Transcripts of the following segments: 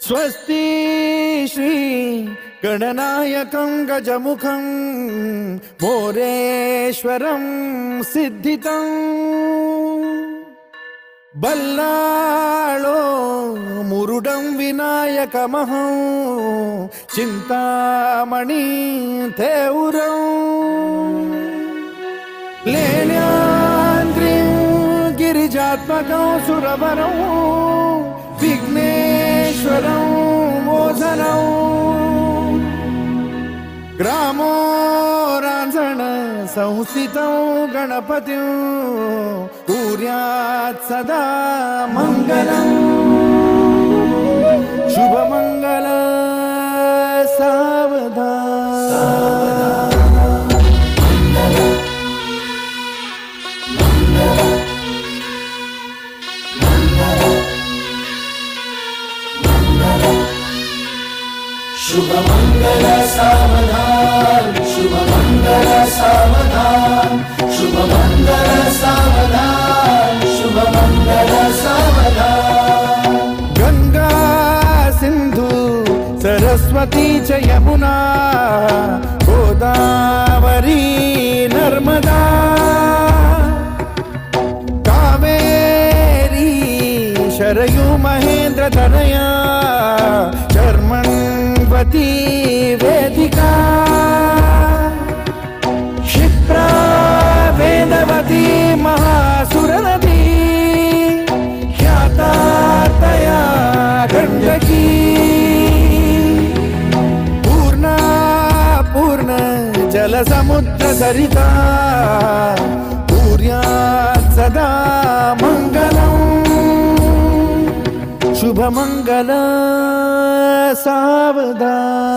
स्वस्ति श्री गणनायकं गजमुखं मोरेश्वरं सिद्धितं बल्लाळो मुरुडं विनायकमहं चिंतामणि थेउरं लेल्याद्रिं गिरिजात्मकं सुरवरं विघ्नेश्वरं मोझनं ग्रामो रांझण संस्थितं गणपतिं कुर्यात् सदा मंगलं शुभमंगल सावधान शुभमंगल सावधान शुभमंगल सावधान शुभमंगल सावधान शुभमंगल सावधान गंगा शरयू महेंद्र तनया कर्मण्वती वेदिका क्षिप्रा वेदवती महासुरनदी ख्याता तया गण्डकी पूर्णा पूर्ण जलसमुद्र सरिता पूर्यात् सदा मङ्गलम् शुभमङ्गल सावधान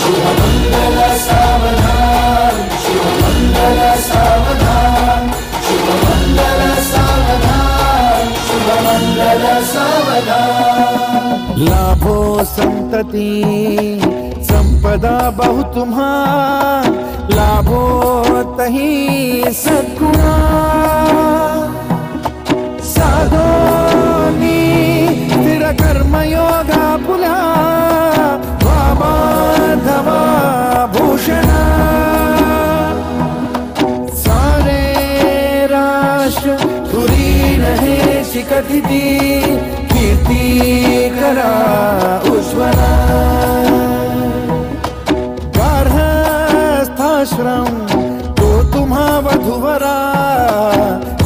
शुभमङ्गल सावधान शुभमङ्गल सावधान शुभमङ्गल सावधान शुभमङ्गल सावधान लाभो संतति संपदा बहु तुम्हार लाभो तही सद्गुणा साधोनी स्थिर कर्मयोगा पुला वामाधवा भूषणा सारे राष्ट्र धुरीण हे शिखतिथि कीर्ति करा उज्ज्वला गार्हस्थाश्रम तो तुम्हा वधुवरा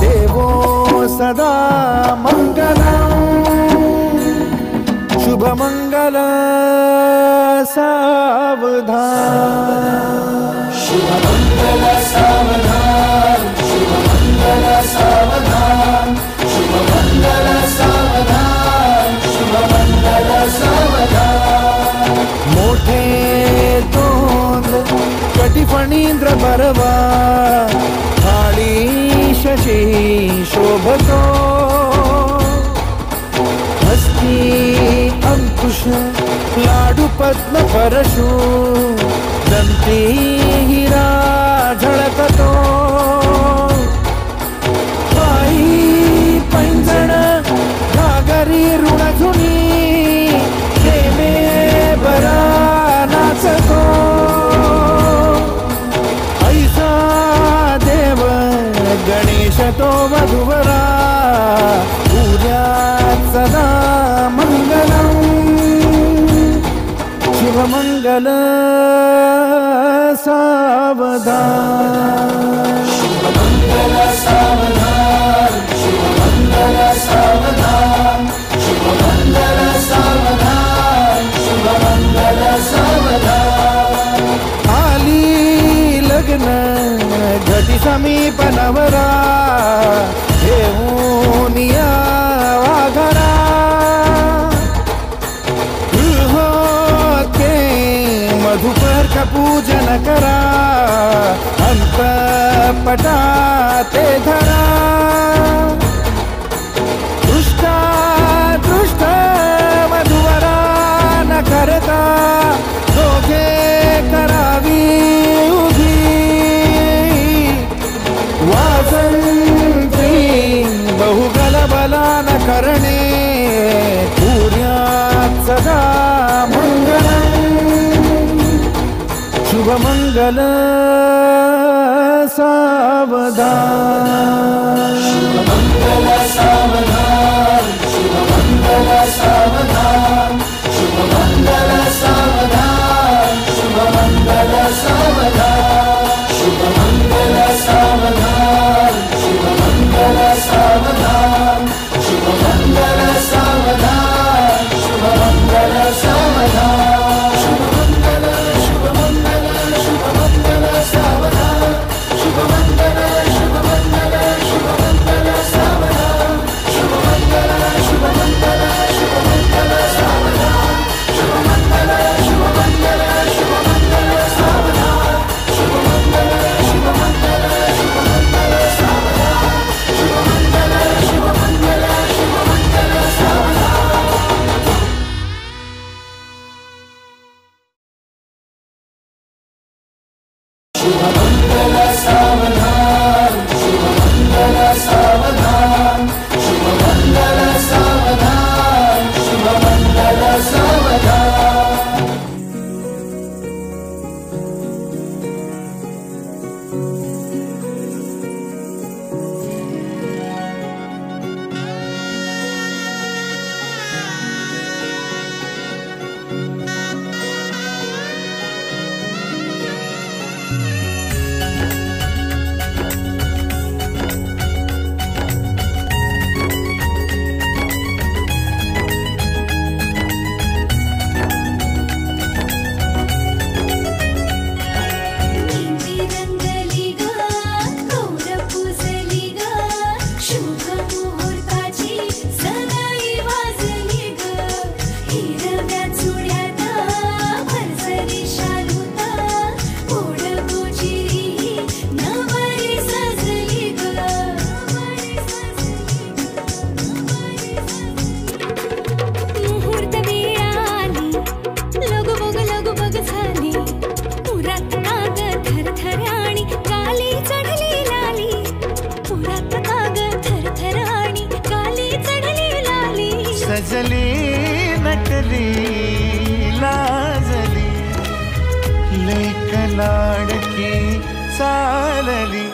देवो सदा मंगलम् शुभमंगल सावधान शुभमङ्गल सावधान शुभमङ्गल सावधान शुभमङ्गल सावधान शुभमङ्गल सावधान मोठे तोंड कटिफणींद्र बरवा थाळी शशी शोभतो हस्ती अंकुश लाडू पद्म परशु दंती हिरा झळकतो पायी पैंजण घागरी ऋणझुनी प्रेमे बरा नाचतो ऐसा देव गणेश तो वधुवरा पूज्यात् सदा मंगलम् शुभमंगल सावधान शुभमङ्गल सावधान शुभमङ्गल सावधान शुभमङ्गल सावधान शुभमङ्गल सावधान आली लग्न घटी समीप नवरा घेऊन या वाघरा गृहोते मधुपर का पूजन करा अंतपटा ते धरा दृष्टा दृष्ट मधुवरा न करता दोघे करावी उभी वासंती बहुगलबला न करणे पूर्यात् सदा मंगलम् शुभमंगल सावधान शुभमङ्गल सावधान शुभमङ्गल सावधान शुभमङ्गल सावधान शुभमङ्गल सावधान शुभमङ्गल सावधान शुभमङ्गल सावधान शुभमङ्गल सावधान शुभमङ्गल सावधान शुभमङ्गल शुभमङ्गल शुभमङ्गल सावधान शुभमङ्गल शुभमङ्गल शुभमङ्गल सावधान शुभमङ्गल गजली नटली लाजली लेक लाडकी चालली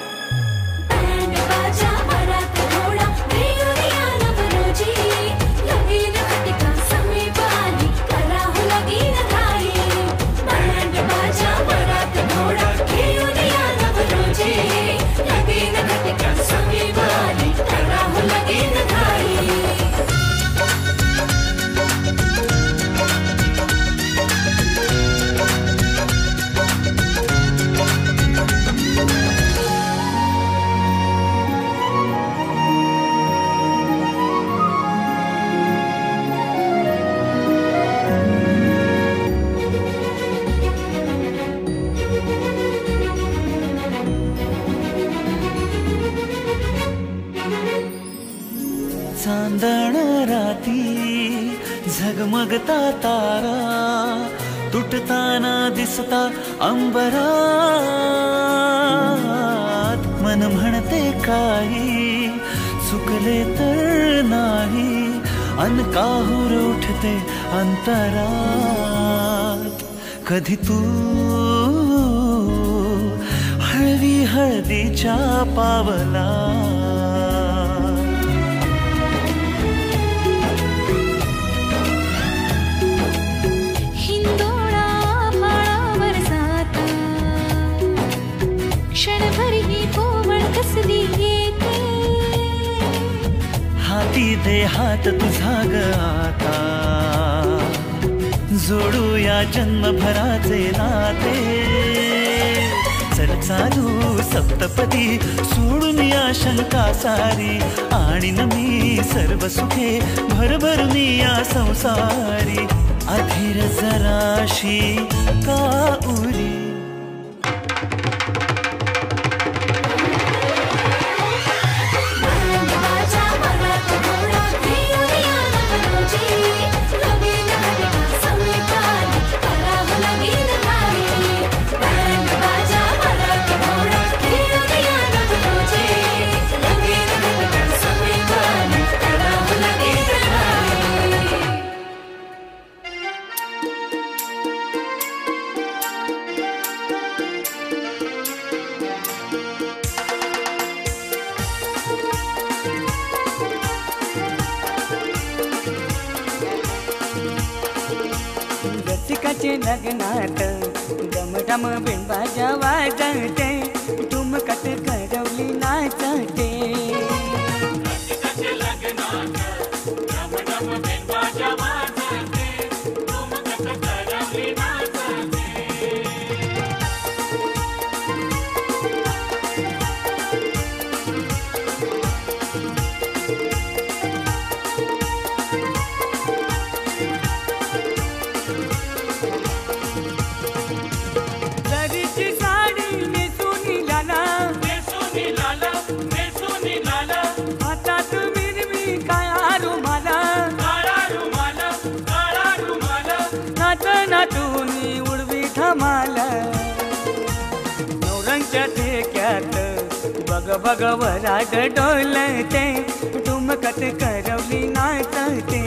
चांदण राती झगमगता तारा तुटताना दिसता अंबरात मन म्हणते काही चुकले तर नाही अन काहूर उठते अंतरात कधी तू हळवी हळदीच्या पावला हाती दे हात तुझा ग आता जोडूया जन्मभराचे नाते चल चालू सप्तपदी सोडून या शंका सारी आणि मी सर्व सुखे भरभरून या संसारी अधीर जराशी का उरी लग्नात डमडम बिनबाजा वाजते ठुमकत करवली नाचते नवरंगच्या ठेक्यात बग बग वराड डोलते ठुमकत करवली नाचते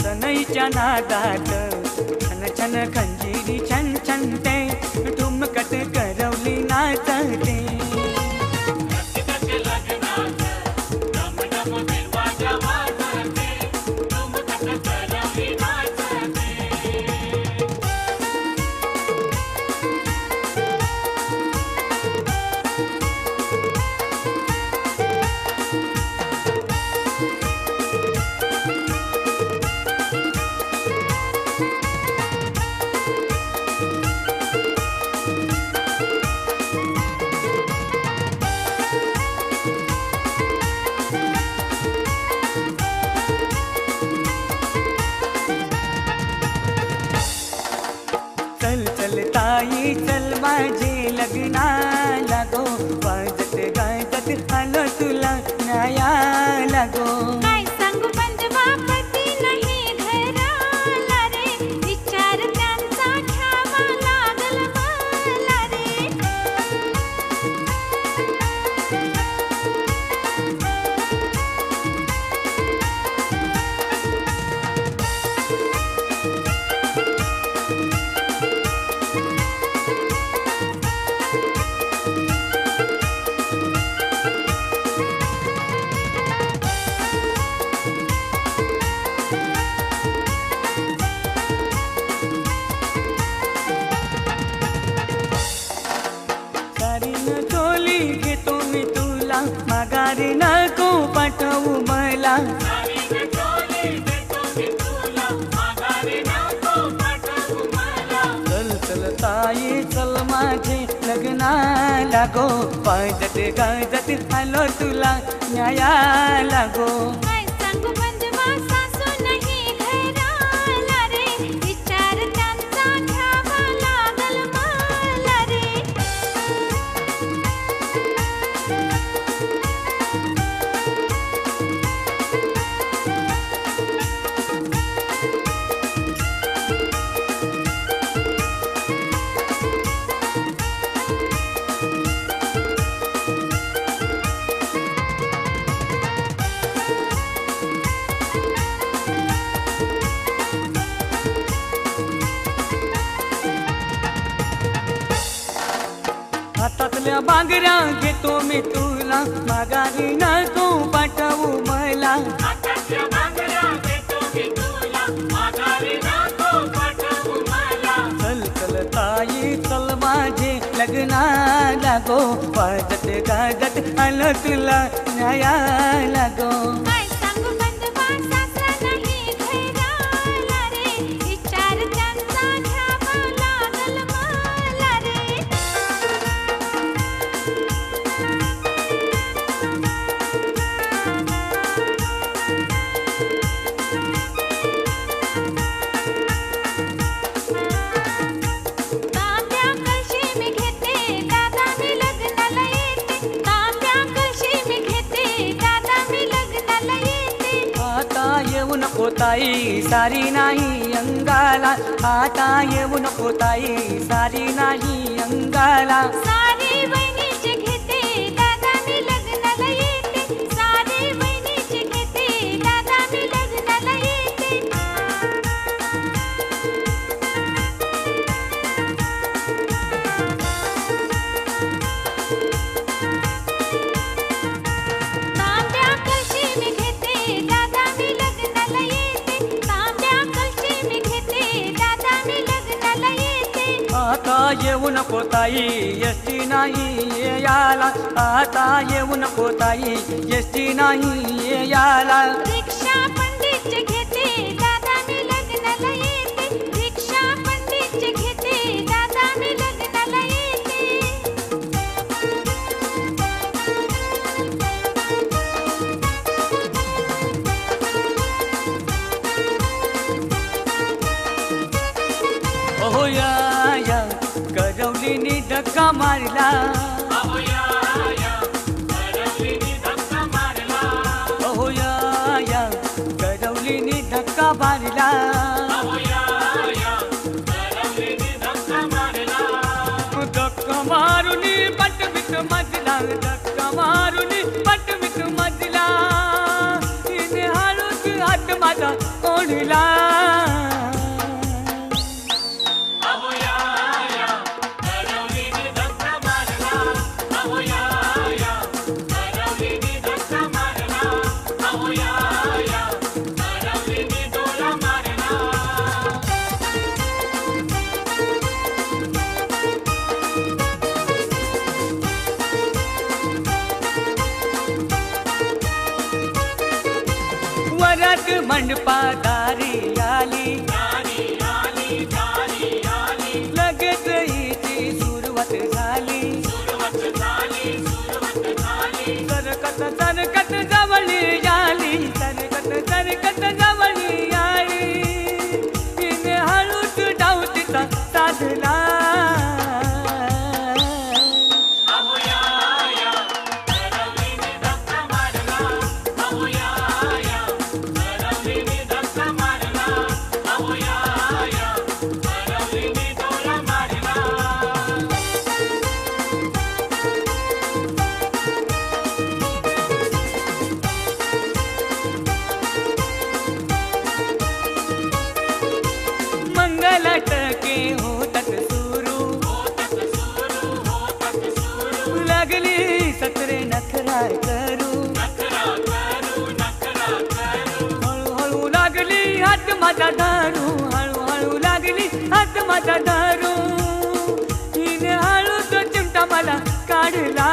सनईच्या नादात छन छन खंजीरी छन छनते ठुमकत करवली नाचते ताई चल माझे लग्नाला गो वाजत गाजत आलो तुला न्यायाला गो काय सांगू बंधवा पती नाही घराला रे विचार त्यांचा घ्यावा लागल मला रे सारीन चोली घेतो मी तुला माघारी नको पाठवू मला चल चल ताई चल माझे लग्नाला गो वाजत गाजत आलो तुला न्यायाला गो काय सांगू बंधवा सासू नाही घराला रे विचार त्यांचा घ्यावा लागल मला रे हातातल्या बांगड्या घेतो मी तुला माघारी नको पाठवू मला चल चल ताई चल माझे लग्नाला गो वाजत गाजत आलो तुला न्यायाला गो काय सांगू बंधवा सासरा नाही घराला रे विचार त्यांचा घ्यावा लागल मला रे तांब्या कळशी मी घेते दादा मी लग्नाला येते तांब्या कळशी मी घेते दादा मी लग्नाला येते आता येऊ नको ताई सारी नाही अंगाला आता येऊ नको ताई सारी नाही अंगाला सारी वहिनीचे घेते दादा मी लग्नाला येते सारी वहिनीचे घेते दादा मी लग्नाला येते तांब्या कळशी मी घेते दादा मी लग्नाला येते तांब्या कळशी मी घेते दादा मी लग्नाला येते आता येऊ नको ताई एसटी नाही याला आता येऊ नको ताई एसटी नाही याला रिक्षा पंडितचे घेते दादा मी लग्नाला येते रिक्षा पंडितचे घेते दादा मी लग्नाला येते अहो या करवलीनी धक्का मारला अहो या करवलीनी धक्का मारला धक्का मारुनी पटवित मजला धक्का मारुनी पटवित मजला तिने हळूच हात माझा ओढला वरात मंडपादारी आली लगेच हिची सुरुवात झाली सरकत सरकत जवळी आली सरकत सरकत जवळी आली तिने हळूच डाव तिचा साधला के होतात सुरू लागली सत्रे नखरा करू हळूहळू लागली हात माझा धरू हळूहळू लागली हात माझा धरू हिने हळू तो चिमटा मला काढला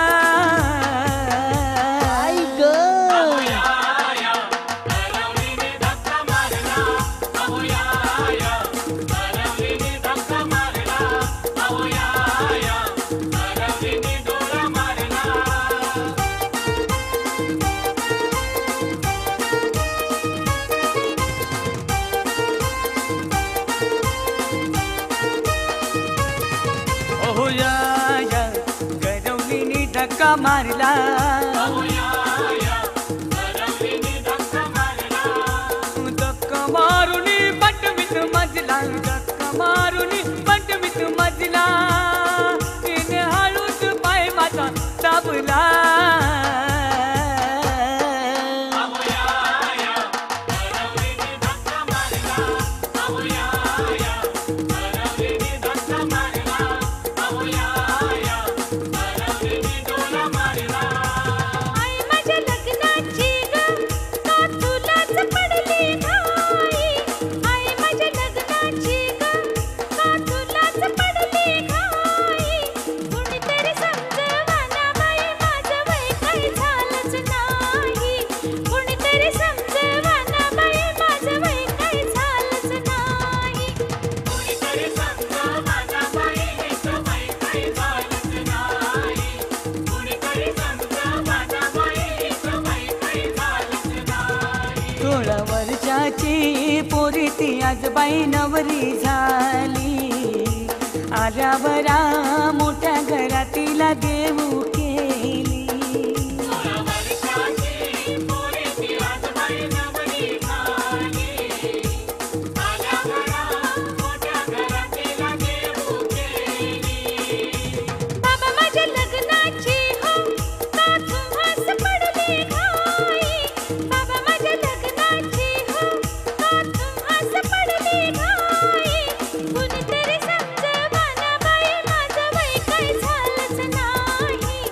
धक्का मारला धक्का मारुनी पटवीत मजला धक्का मारुनी पटवीत मजला तिने हळूच पाय माझा दाबला पोरी ती आज बाई नवरी झाली आल्यावरा मोठ्या घरातीला देऊ केली कुणीतरी समजवाना बाई माझं वय काय झालंच नाही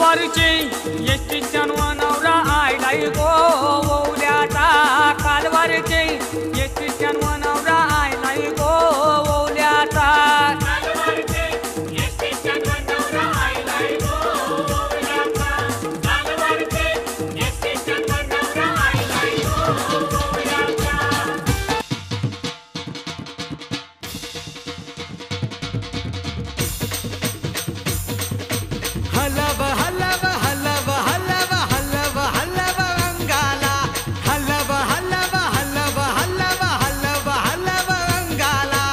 कालवारचे एसटी नवरा आयलाय गो ओवल्याचा कालवारचे एसटी नवरा आयलाय गो ओवल्याचा हलव हलव हलव हलव हलव हलव अंगाला हलव हलव हलव हलव हलव हलव अंगाला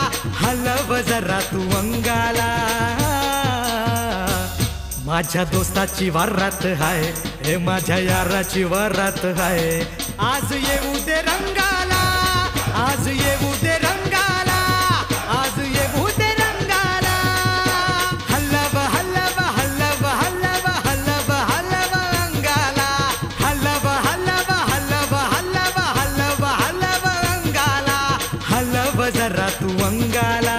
हलव जरा तू अंगाला माझ्या दोस्ताची वरात हाय हे माझ्या याराची वरात हाय आज येऊ दे रंगाला आज येऊ दे रंगाला आज येऊ दे रंगाला हलव हलव हलव हलव हलव हलव अंगाला हलव हलव हलव हलव हलव हलव अंगाला हलव जरा तू अंगाला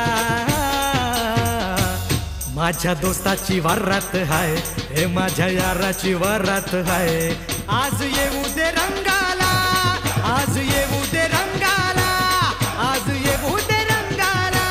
माझ्या दोस्ताची वरात हाय हे माझ्या याराची वरात हाय आज येऊ दे रंगाला आज येऊ दे रंगाला आज येऊ दे रंगाला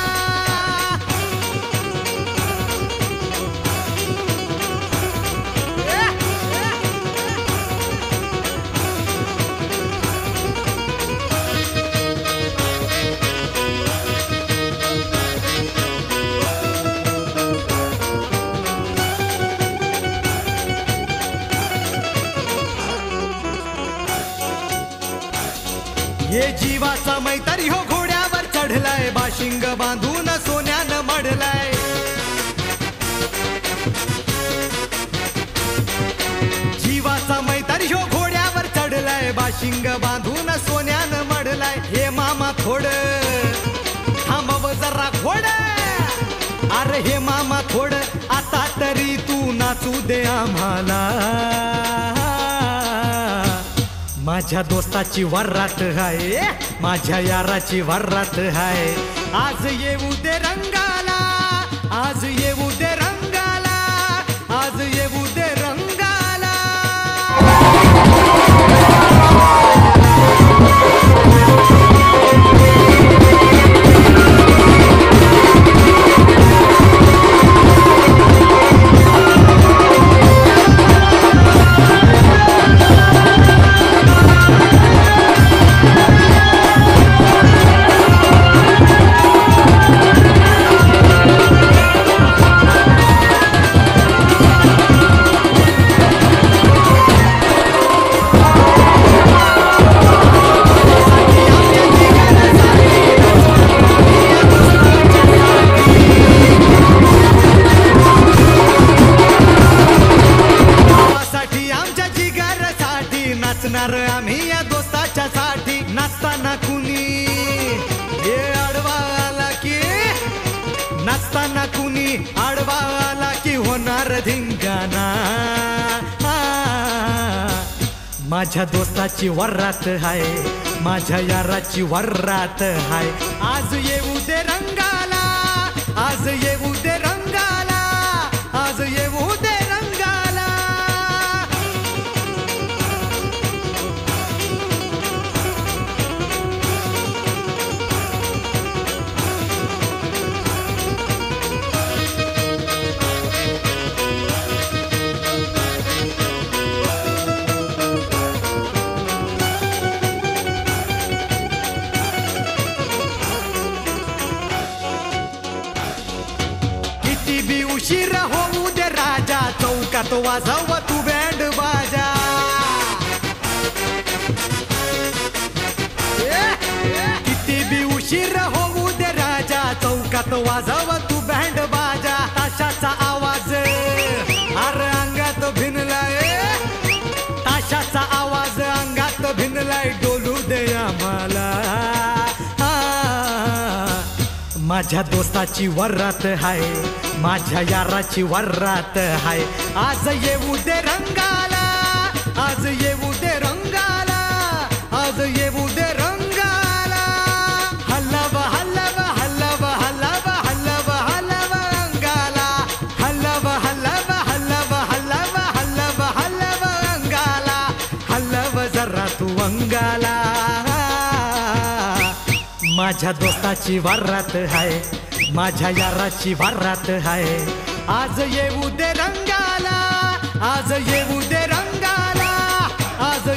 ये जीवाचा मैतारी हो घोड्यावर चढलाय बाशिंग बांधून सोन्यानं मढलाय जीवाचा मैतारी हो घोड्यावर चढलाय बाशिंग बांधून सोन्यानं मढलाय हे मामा थोड थांबव जरा घोड अरे हे मामा थोड आता तरी तू नाचू दे आम्हाला माझ्या दोस्ताची वरात हाय माझ्या याराची वरात हाय आज येऊ दे रंगाला आज येऊ दे रंगाला आज येऊ दे रंगाला आम्ही या दोस्ताच्या साठी नाचताना कुणी हे आडवा आला की नाचताना कुणी आडवा आला की होणार धिंगाणा माझ्या दोस्ताची वरात हाय माझ्या याराची वरात हाय आज येऊ दे रंगाला आज येऊ दे रंगाला आज येऊ दे रंगाला उशीर होऊ दे राजा चौकात वाजव तू बँड बाजा किती बी उशीर होऊ दे राजा चौकात वाजव तू बँड बाजा ताशाचा आवाज अरे अंगात भिनलाय ताशाचा आवाज अंगात भिनलाय डोलू दे आम्हाला माझ्या दोस्ताची वरात हाय माझ्या याराची वरात हाय आज येऊ दे रंगाला आज येऊ दे रंगाला आज येऊ दे रंगाला हलव हलव हलव हलव हलव हलव अंगाला हलव हलव हलव हलव हलव माझ्या दोस्ताची वारात हाय, माझ्या याराची वारात हाय. आज येऊ दे रंगाला, आज येऊ दे रंगाला, आज